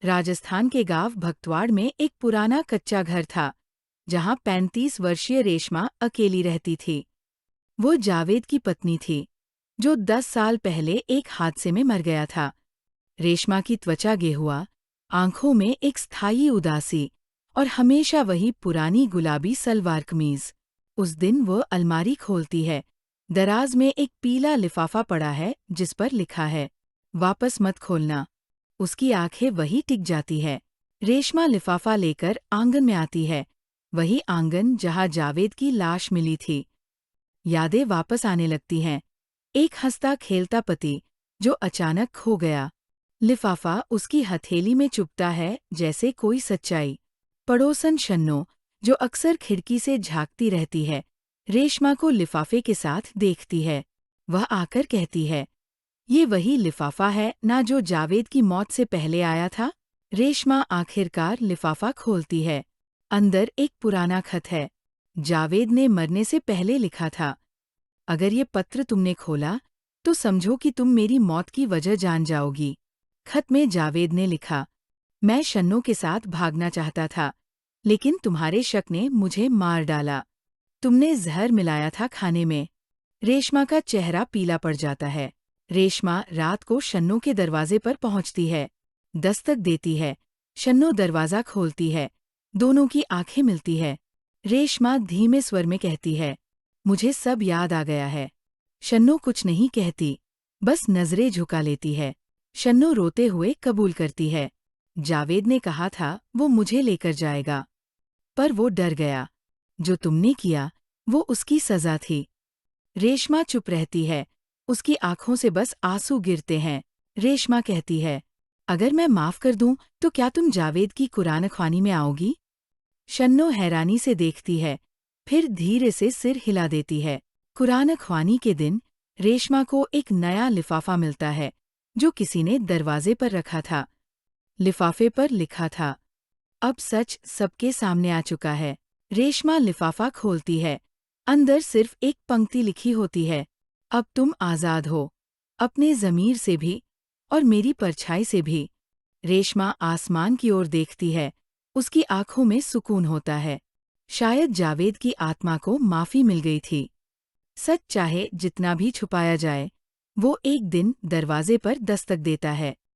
राजस्थान के गांव भक्तवाड़ में एक पुराना कच्चा घर था, जहां 35 वर्षीय रेशमा अकेली रहती थी। वो जावेद की पत्नी थी, जो 10 साल पहले एक हादसे में मर गया था। रेशमा की त्वचा गेहुआ, आंखों में एक स्थायी उदासी और हमेशा वही पुरानी गुलाबी सलवार कमीज। उस दिन वो अलमारी खोलती है। दराज में एक पीला लिफाफा पड़ा है जिस पर लिखा है, वापस मत खोलना। उसकी आंखें वहीं टिक जाती है। रेशमा लिफाफा लेकर आंगन में आती है, वही आंगन जहां जावेद की लाश मिली थी। यादें वापस आने लगती हैं। एक हंसता खेलता पति जो अचानक खो गया। लिफाफा उसकी हथेली में चुभता है जैसे कोई सच्चाई। पड़ोसन शन्नो, जो अक्सर खिड़की से झांकती रहती है, रेशमा को लिफाफे के साथ देखती है। वह आकर कहती है, ये वही लिफाफा है ना जो जावेद की मौत से पहले आया था? रेशमा आखिरकार लिफाफा खोलती है। अंदर एक पुराना खत है। जावेद ने मरने से पहले लिखा था, अगर ये पत्र तुमने खोला तो समझो कि तुम मेरी मौत की वजह जान जाओगी। खत में जावेद ने लिखा, मैं शन्नो के साथ भागना चाहता था, लेकिन तुम्हारे शक ने मुझे मार डाला। तुमने जहर मिलाया था खाने में। रेशमा का चेहरा पीला पड़ जाता है। रेशमा रात को शन्नो के दरवाजे पर पहुंचती है। दस्तक देती है। शन्नो दरवाजा खोलती है। दोनों की आंखें मिलती है। रेशमा धीमे स्वर में कहती है, मुझे सब याद आ गया है। शन्नो कुछ नहीं कहती, बस नजरें झुका लेती है। शन्नो रोते हुए कबूल करती है, जावेद ने कहा था वो मुझे लेकर जाएगा, पर वो डर गया। जो तुमने किया वो उसकी सजा थी। रेशमा चुप रहती है। उसकी आंखों से बस आंसू गिरते हैं। रेशमा कहती है, अगर मैं माफ कर दूं तो क्या तुम जावेद की कुरान ख्वानी में आओगी? शन्नो हैरानी से देखती है, फिर धीरे से सिर हिला देती है। कुरान ख्वानी के दिन रेशमा को एक नया लिफाफा मिलता है, जो किसी ने दरवाजे पर रखा था। लिफाफे पर लिखा था, अब सच सबके सामने आ चुका है। रेशमा लिफाफा खोलती है। अंदर सिर्फ एक पंक्ति लिखी होती है, अब तुम आज़ाद हो, अपने ज़मीर से भी और मेरी परछाई से भी। रेशमा आसमान की ओर देखती है। उसकी आंखों में सुकून होता है। शायद जावेद की आत्मा को माफ़ी मिल गई थी। सच चाहे जितना भी छुपाया जाए, वो एक दिन दरवाजे पर दस्तक देता है।